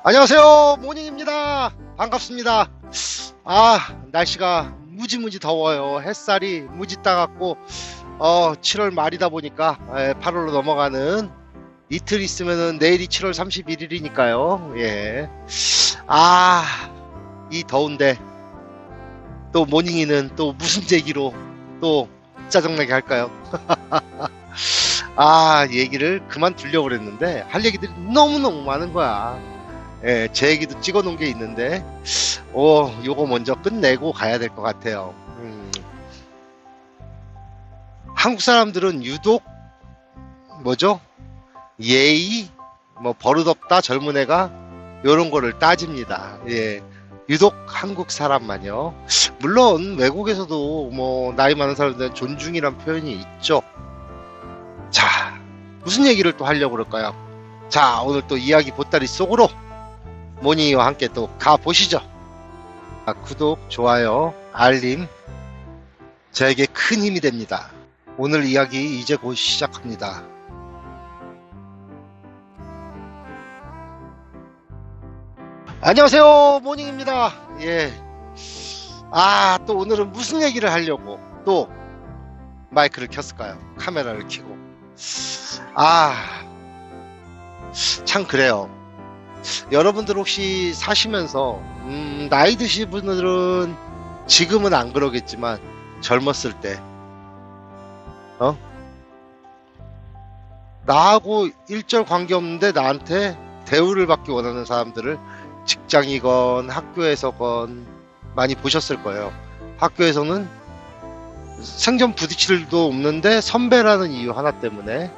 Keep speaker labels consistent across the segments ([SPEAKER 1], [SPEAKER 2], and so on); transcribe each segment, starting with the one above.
[SPEAKER 1] 안녕하세요, 모닝입니다. 반갑습니다. 날씨가 무지무지 더워요. 햇살이 무지 따갑고 7월 말이다 보니까 8월로 넘어가는 이틀 있으면은 내일이 7월 31일이니까요. 예. 이 더운데 또 모닝이는 또 무슨 계기로 또 짜증나게 할까요? 얘기를 그만 두려고 그랬는데 할 얘기들이 너무너무 많은 거야. 예, 제 얘기도 찍어 놓은 게 있는데, 요거 먼저 끝내고 가야 될 것 같아요. 한국 사람들은 유독, 뭐죠? 예의, 뭐, 버릇없다, 젊은 애가, 요런 거를 따집니다. 예. 유독 한국 사람만요. 물론, 외국에서도 뭐, 나이 많은 사람들은 존중이란 표현이 있죠. 자, 무슨 얘기를 또 하려고 그럴까요? 자, 오늘 또 이야기 보따리 속으로 모니와 함께 또 가보시죠. 구독, 좋아요, 알림 저에게 큰 힘이 됩니다. 오늘 이야기 이제 곧 시작합니다. 안녕하세요, 모닝입니다. 예. 또 오늘은 무슨 얘기를 하려고 또 마이크를 켰을까요? 카메라를 켜고. 참 그래요. 여러분들 혹시 사시면서 나이 드신 분들은 지금은 안 그러겠지만 젊었을 때 나하고 일절 관계없는데 나한테 대우를 받기 원하는 사람들을 직장이건 학교에서건 많이 보셨을 거예요. 학교에서는 생전 부딪힐 일도 없는데 선배라는 이유 하나 때문에,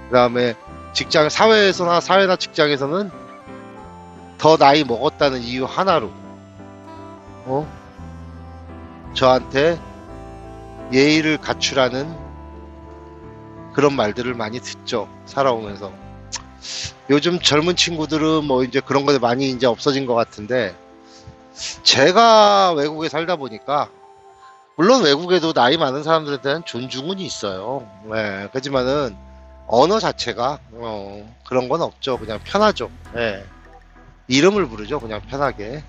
[SPEAKER 1] 그 다음에 직장 사회나 직장에서는 더 나이 먹었다는 이유 하나로 저한테 예의를 갖추라는 그런 말들을 많이 듣죠, 살아오면서. 요즘 젊은 친구들은 뭐 이제 그런 것들 많이 이제 없어진 것 같은데, 제가 외국에 살다 보니까 물론 외국에도 나이 많은 사람들에 대한 존중은 있어요. 네, 그렇지만은 언어 자체가 그런 건 없죠. 그냥 편하죠. 네. 이름을 부르죠, 그냥 편하게.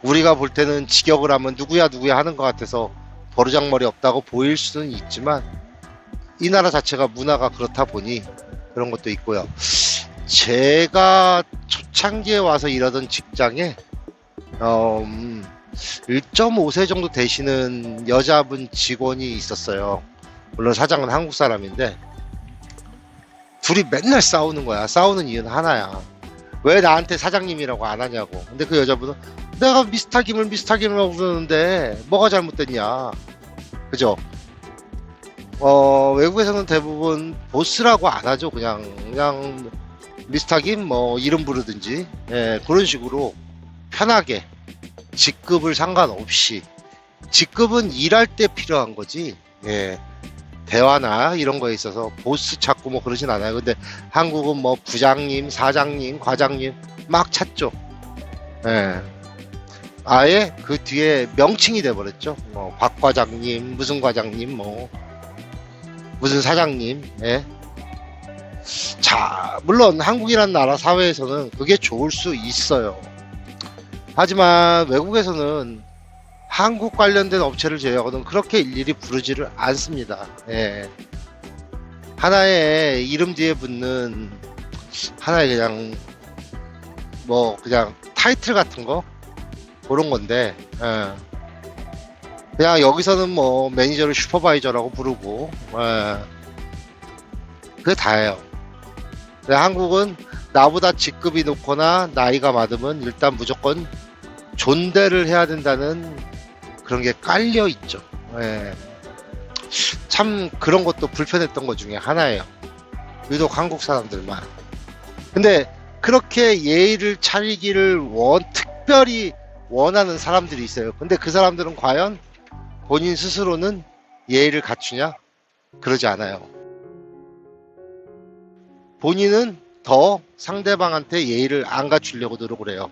[SPEAKER 1] 우리가 볼 때는 직역을 하면 누구야 누구야 하는 것 같아서 버르장머리 없다고 보일 수는 있지만, 이 나라 자체가 문화가 그렇다 보니 그런 것도 있고요. 제가 초창기에 와서 일하던 직장에 1.5세 정도 되시는 여자분 직원이 있었어요. 물론 사장은 한국 사람인데 둘이 맨날 싸우는 거야. 싸우는 이유는 하나야. 왜 나한테 사장님이라고 안 하냐고. 근데 그 여자분은 내가 미스터 김이라고 부르는데 뭐가 잘못됐냐. 그죠? 외국에서는 대부분 보스라고 안 하죠. 그냥 미스터 김 뭐 이름 부르든지, 예, 그런 식으로 편하게 직급을 상관없이. 직급은 일할 때 필요한 거지. 예. 대화나 이런 거에 있어서 보스 찾고 뭐 그러진 않아요. 근데 한국은 뭐 부장님, 사장님, 과장님 막 찾죠. 예. 아예 그 뒤에 명칭이 돼 버렸죠. 박 과장님, 무슨 과장님, 뭐 무슨 사장님. 예. 자, 물론 한국이라는 나라 사회에서는 그게 좋을 수 있어요. 하지만 외국에서는 한국 관련된 업체를 제외하고는 그렇게 일일이 부르지를 않습니다. 예. 하나의 이름 뒤에 붙는 하나의 그냥 타이틀 같은 거, 그런 건데, 예. 그냥 여기서는 뭐 매니저를 슈퍼바이저라고 부르고, 예. 그게 다예요. 근데 한국은 나보다 직급이 높거나 나이가 많으면 일단 무조건 존대를 해야 된다는 그런 게 깔려 있죠. 예. 참 그런 것도 불편했던 것 중에 하나예요. 유독 한국 사람들만. 근데 그렇게 예의를 차리기를 특별히 원하는 사람들이 있어요. 근데 그 사람들은 과연 본인 스스로는 예의를 갖추냐? 그러지 않아요. 본인은 더 상대방한테 예의를 안 갖추려고 노력을 해요.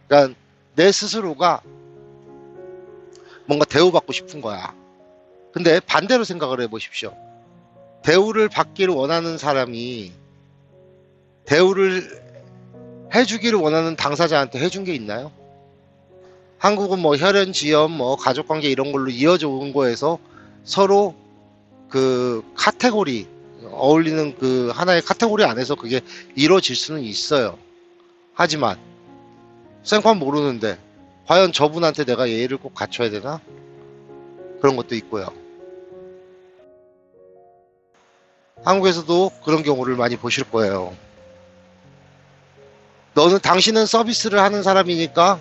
[SPEAKER 1] 그러니까 내 스스로가 뭔가 대우받고 싶은 거야. 근데 반대로 생각을 해보십시오. 대우를 받기를 원하는 사람이 대우를 해주기를 원하는 당사자한테 해준 게 있나요? 한국은 뭐 혈연, 지연, 뭐 가족관계 이런 걸로 이어져 온 거에서 서로 그 카테고리, 어울리는 그 하나의 카테고리 안에서 그게 이루어질 수는 있어요. 하지만 생판 모르는데 과연 저분한테 내가 예의를 꼭 갖춰야 되나? 그런 것도 있고요. 한국에서도 그런 경우를 많이 보실 거예요. 당신은 서비스를 하는 사람이니까,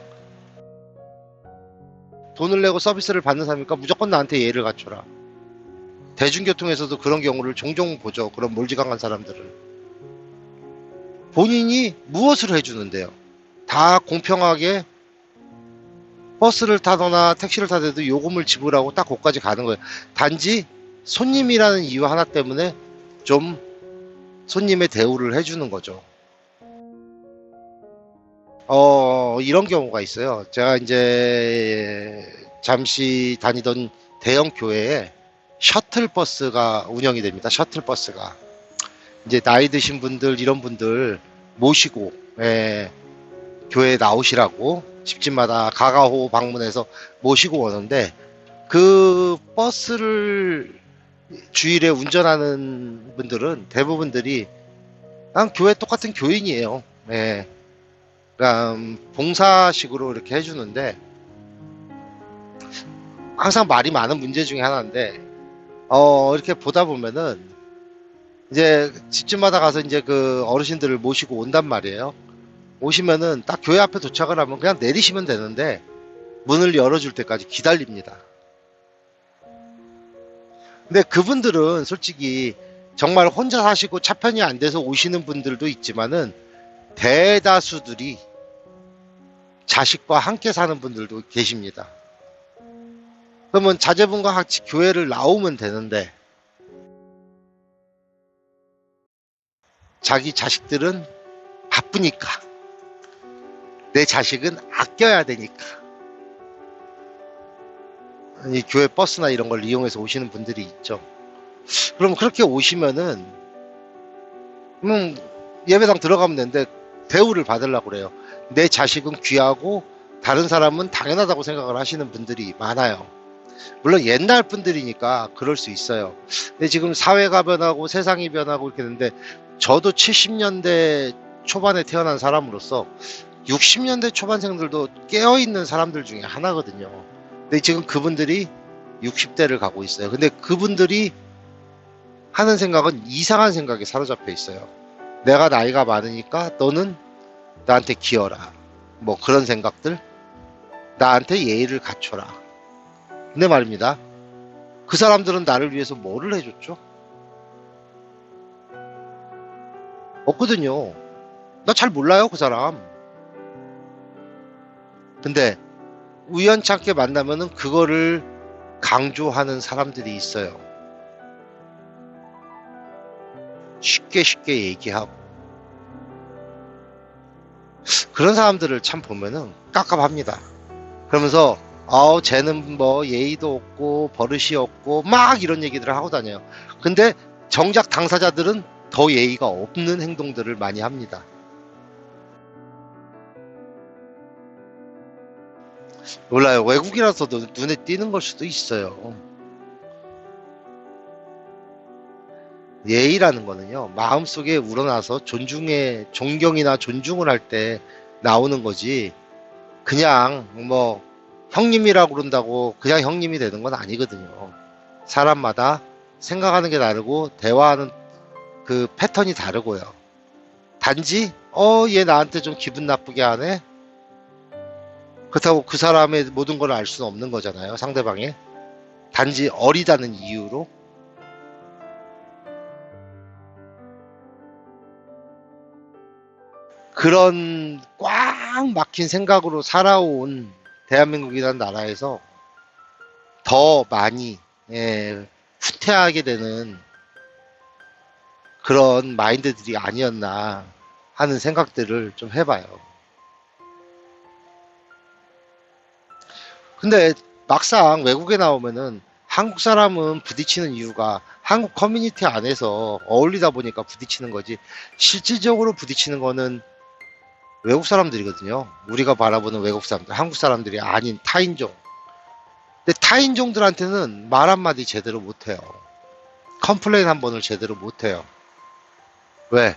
[SPEAKER 1] 돈을 내고 서비스를 받는 사람이니까 무조건 나한테 예의를 갖춰라. 대중교통에서도 그런 경우를 종종 보죠. 그런 몰지각한 사람들을. 본인이 무엇을 해주는데요? 다 공평하게 버스를 타거나 택시를 타더라도 요금을 지불하고 딱 거기까지 가는 거예요. 단지 손님이라는 이유 하나 때문에 좀 손님의 대우를 해주는 거죠. 이런 경우가 있어요. 제가 이제 잠시 다니던 대형 교회에 셔틀버스가 운영이 됩니다. 셔틀버스가. 이제 나이 드신 분들, 이런 분들 모시고, 교회에 나오시라고 집집마다 가가호 방문해서 모시고 오는데, 그 버스를 주일에 운전하는 분들은 대부분들이 그냥 교회 똑같은 교인이에요. 그러니까 봉사식으로 이렇게 해주는데, 항상 말이 많은 문제 중에 하나인데, 이렇게 보다 보면은 이제 집집마다 가서 이제 그 어르신들을 모시고 온단 말이에요. 오시면은 딱 교회 앞에 도착을 하면 그냥 내리시면 되는데 문을 열어줄 때까지 기다립니다. 근데 그분들은 솔직히 정말 혼자 사시고 차편이 안 돼서 오시는 분들도 있지만은 대다수들이 자식과 함께 사는 분들도 계십니다. 그러면 자제분과 같이 교회를 나오면 되는데 자기 자식들은 바쁘니까, 내 자식은 아껴야 되니까 이 교회 버스나 이런 걸 이용해서 오시는 분들이 있죠. 그럼 그렇게 오시면은 예배당 들어가면 되는데 대우를 받으려고 그래요. 내 자식은 귀하고 다른 사람은 당연하다고 생각을 하시는 분들이 많아요. 물론 옛날 분들이니까 그럴 수 있어요. 근데 지금 사회가 변하고 세상이 변하고 이렇게 되는데, 저도 70년대 초반에 태어난 사람으로서 60년대 초반생들도 깨어있는 사람들 중에 하나거든요. 근데 지금 그분들이 60대를 가고 있어요. 근데 그분들이 하는 생각은 이상한 생각에 사로잡혀 있어요. 내가 나이가 많으니까 너는 나한테 기어라. 뭐 그런 생각들. 나한테 예의를 갖춰라. 근데 말입니다. 그 사람들은 나를 위해서 뭐를 해줬죠? 없거든요. 나 잘 몰라요, 그 사람. 근데 우연찮게 만나면은 그거를 강조하는 사람들이 있어요. 쉽게 쉽게 얘기하고. 그런 사람들을 참 보면은 깝깝합니다. 그러면서 쟤는 뭐 예의도 없고 버릇이 없고 막 이런 얘기들을 하고 다녀요. 근데 정작 당사자들은 더 예의가 없는 행동들을 많이 합니다. 몰라요. 외국이라서도 눈에 띄는 걸 수도 있어요. 예의라는 거는요, 마음속에 우러나서 존경이나 존중을 할 때 나오는 거지, 그냥 뭐 형님이라고 그런다고 그냥 형님이 되는 건 아니거든요. 사람마다 생각하는 게 다르고 대화하는 그 패턴이 다르고요. 단지 얘 나한테 좀 기분 나쁘게 하네. 그렇다고 그 사람의 모든 걸 알 수는 없는 거잖아요, 상대방의. 단지 어리다는 이유로. 그런 꽉 막힌 생각으로 살아온 대한민국이라는 나라에서 더 많이 후퇴하게 되는 그런 마인드들이 아니었나 하는 생각들을 좀 해봐요. 근데 막상 외국에 나오면은 한국 사람은 부딪히는 이유가 한국 커뮤니티 안에서 어울리다 보니까 부딪히는 거지, 실질적으로 부딪히는 거는 외국 사람들이거든요. 우리가 바라보는 외국 사람들, 한국 사람들이 아닌 타인종. 근데 타인종들한테는 말 한마디 제대로 못해요. 컴플레인 한 번을 제대로 못해요. 왜?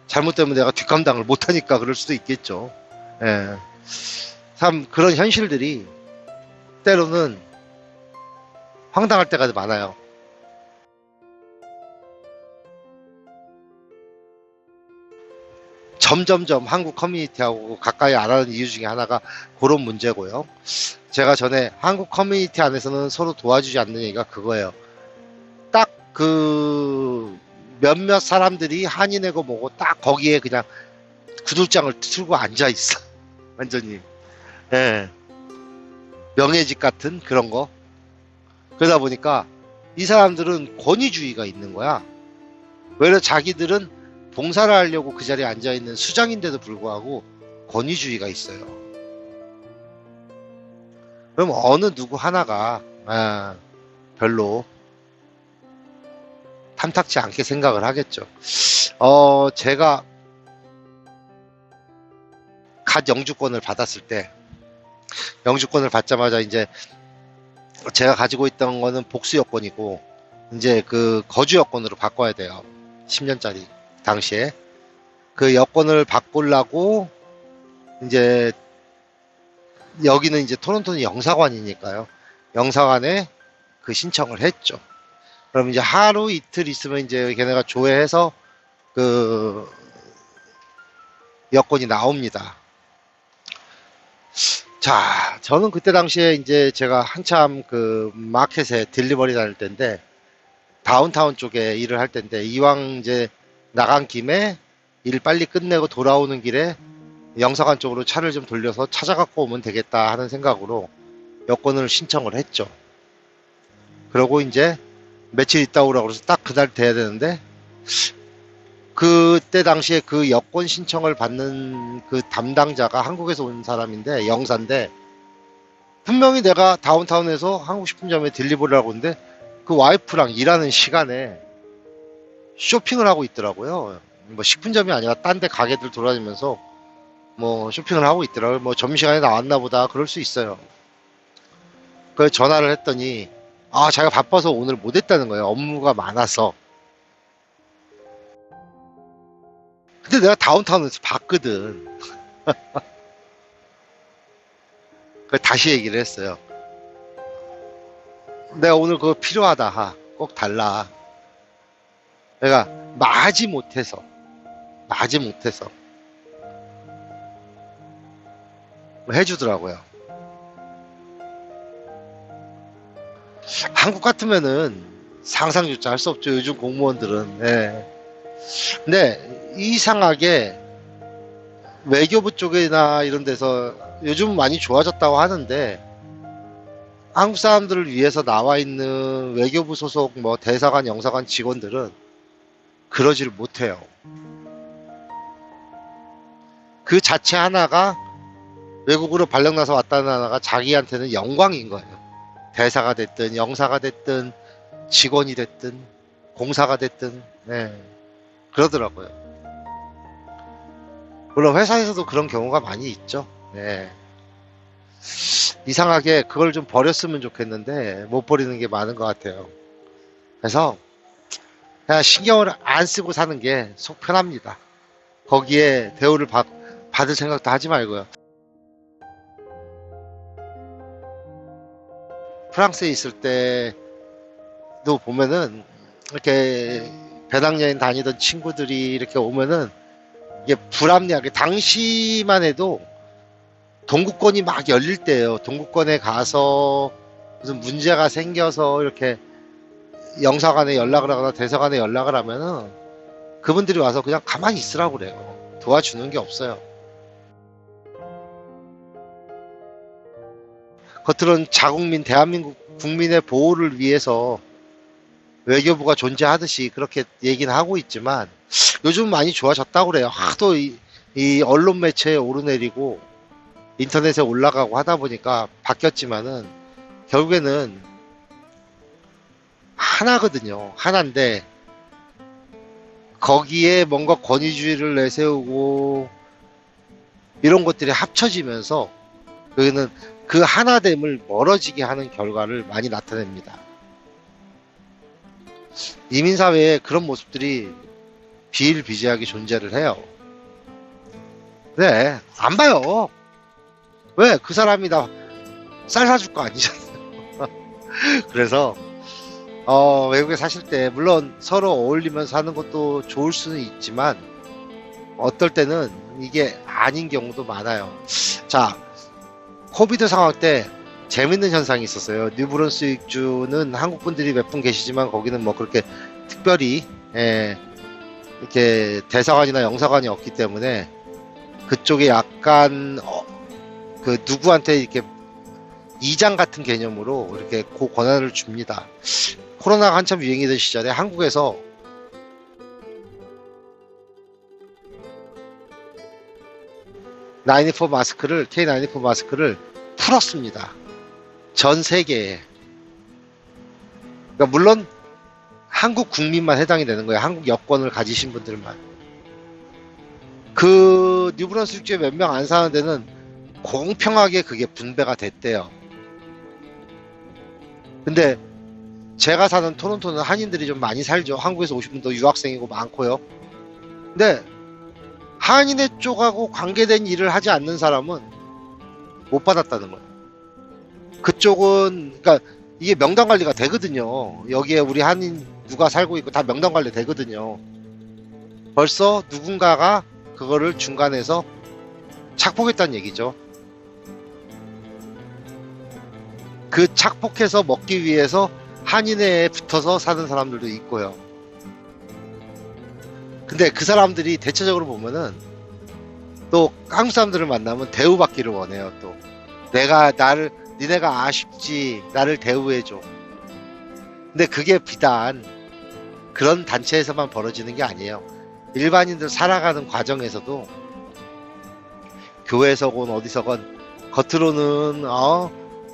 [SPEAKER 1] 잘못되면 내가 뒷감당을 못하니까 그럴 수도 있겠죠. 예. 참 그런 현실들이 때로는 황당할 때가 많아요. 점점점 한국 커뮤니티하고 가까이 안 하는 이유 중에 하나가 그런 문제고요. 제가 전에 한국 커뮤니티 안에서는 서로 도와주지 않는 얘기가 그거예요. 딱 그 몇몇 사람들이 한이 내고 뭐고 딱 거기에 그냥 구들장을 틀고 앉아 있어. 완전히. 예. 명예직 같은 그런 거. 그러다 보니까 이 사람들은 권위주의가 있는 거야. 왜냐 자기들은 봉사를 하려고 그 자리에 앉아 있는 수장인데도 불구하고 권위주의가 있어요. 그럼 어느 누구 하나가 별로 탐탁지 않게 생각을 하겠죠. 제가 갓 영주권을 받았을 때, 영주권을 받자마자 이제 제가 가지고 있던 거는 복수 여권이고, 이제 그 거주 여권으로 바꿔야 돼요. 10년짜리 당시에. 그 여권을 바꾸려고 이제 여기는 이제 토론토는 영사관이니까요. 영사관에 그 신청을 했죠. 그럼 이제 하루 이틀 있으면 이제 걔네가 조회해서 그 여권이 나옵니다. 자, 저는 그때 당시에 이제 제가 한참 그 마켓에 딜리버리 다닐 때인데 다운타운 쪽에 일을 할 때인데 이왕 이제 나간 김에 일 빨리 끝내고 돌아오는 길에 영사관 쪽으로 차를 좀 돌려서 찾아갖고 오면 되겠다 하는 생각으로 여권을 신청을 했죠. 그러고 이제 며칠 있다 오라고 그래서 딱 그날 돼야 되는데 그때 당시에 그 여권 신청을 받는 그 담당자가 한국에서 온 사람인데 영사인데 분명히 내가 다운타운에서 한국식품점에 딜리버리를 하고 있는데 그 와이프랑 일하는 시간에 쇼핑을 하고 있더라고요. 뭐 식품점이 아니라 딴 데 가게들 돌아다니면서 뭐 쇼핑을 하고 있더라고요. 뭐 점심시간에 나왔나 보다 그럴 수 있어요. 그래서 전화를 했더니 자기가 바빠서 오늘 못했다는 거예요. 업무가 많아서. 근데 내가 다운타운에서 봤거든. 그래서 다시 얘기를 했어요. 내가 오늘 그거 필요하다. 꼭 달라. 내가 마지못해서 해주더라고요. 한국 같으면은 상상조차 할 수 없죠. 요즘 공무원들은. 예. 근데 이상하게 외교부 쪽이나 이런 데서 요즘 많이 좋아졌다고 하는데 한국 사람들을 위해서 나와 있는 외교부 소속 뭐 대사관, 영사관 직원들은 그러지를 못해요. 그 자체 하나가 외국으로 발령나서 왔다는 하나가 자기한테는 영광인 거예요. 대사가 됐든 영사가 됐든 직원이 됐든 공사가 됐든 그러더라고요. 물론 회사에서도 그런 경우가 많이 있죠. 이상하게 그걸 좀 버렸으면 좋겠는데 못 버리는 게 많은 것 같아요. 그래서 그냥 신경을 안 쓰고 사는 게 속 편합니다. 거기에 대우를 받을 생각도 하지 말고요. 프랑스에 있을 때도 보면은 이렇게 배낭여행 다니던 친구들이 이렇게 오면은 이게 불합리하게 당시만 해도 동구권이 막 열릴 때예요. 동구권에 가서 무슨 문제가 생겨서 이렇게 영사관에 연락을 하거나 대사관에 연락을 하면은 그분들이 와서 그냥 가만히 있으라고 그래요. 도와주는 게 없어요. 겉으로는 자국민 대한민국 국민의 보호를 위해서 외교부가 존재하듯이 그렇게 얘기는 하고 있지만 요즘 많이 좋아졌다고 그래요. 하도 이 언론 매체에 오르내리고 인터넷에 올라가고 하다 보니까 바뀌었지만은 결국에는 하나거든요. 하나인데 거기에 뭔가 권위주의를 내세우고 이런 것들이 합쳐지면서 여기는 그 하나됨을 멀어지게 하는 결과를 많이 나타냅니다. 이민사회에 그런 모습들이 비일비재하게 존재를 해요. 네, 안 봐요. 왜? 그 사람이 나 쌀 사줄 거 아니잖아요. 그래서 외국에 사실 때 물론 서로 어울리면서 사는 것도 좋을 수는 있지만 어떨 때는 이게 아닌 경우도 많아요. 자, 코비드 상황 때 재밌는 현상이 있었어요. 뉴브런스윅주는 한국 분들이 몇 분 계시지만 거기는 뭐 그렇게 특별히 이렇게 대사관이나 영사관이 없기 때문에 그쪽에 약간 그 누구한테 이렇게 이장 같은 개념으로 이렇게 그 권한을 줍니다. 코로나가 한참 유행이던 시절에 한국에서 N95 마스크를 K94 마스크를 풀었습니다. 전 세계에. 그러니까 물론 한국 국민만 해당이 되는 거예요. 한국 여권을 가지신 분들만. 그 뉴브런스윅주에 몇 명 안 사는 데는 공평하게 그게 분배가 됐대요. 근데 제가 사는 토론토는 한인들이 좀 많이 살죠. 한국에서 오신 분도 유학생이고 많고요. 근데 한인회 쪽하고 관계된 일을 하지 않는 사람은 못 받았다는 거예요. 그쪽은 그러니까 이게 명단 관리가 되거든요. 여기에 우리 한인 누가 살고 있고 다 명단 관리 되거든요. 벌써 누군가가 그거를 중간에서 착복했다는 얘기죠. 그 착복해서 먹기 위해서 한인회에 붙어서 사는 사람들도 있고요. 근데 그 사람들이 대체적으로 보면은 또 한국 사람들을 만나면 대우받기를 원해요. 또 니네가 아쉽지 나를 대우해줘. 근데 그게 비단 그런 단체에서만 벌어지는 게 아니에요. 일반인들 살아가는 과정에서도 교회에서건 어디서건 겉으로는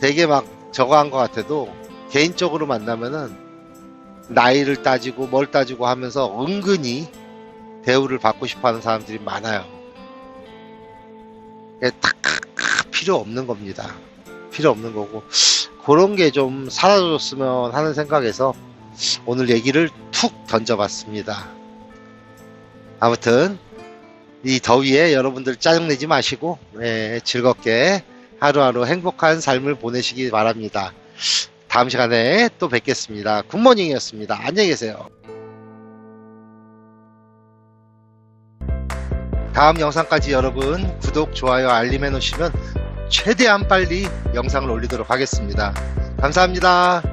[SPEAKER 1] 되게 막 저거 한 것 같아도 개인적으로 만나면은 나이를 따지고 뭘 따지고 하면서 은근히 대우를 받고 싶어 하는 사람들이 많아요. 딱 필요 없는 겁니다. 필요 없는 거고 그런 게 좀 사라졌으면 하는 생각에서 오늘 얘기를 툭 던져봤습니다. 아무튼 이 더위에 여러분들 짜증내지 마시고 즐겁게 하루하루 행복한 삶을 보내시기 바랍니다. 다음 시간에 또 뵙겠습니다. 굿모닝이었습니다. 안녕히 계세요. 다음 영상까지 여러분 구독, 좋아요, 알림 해놓으시면 최대한 빨리 영상을 올리도록 하겠습니다. 감사합니다.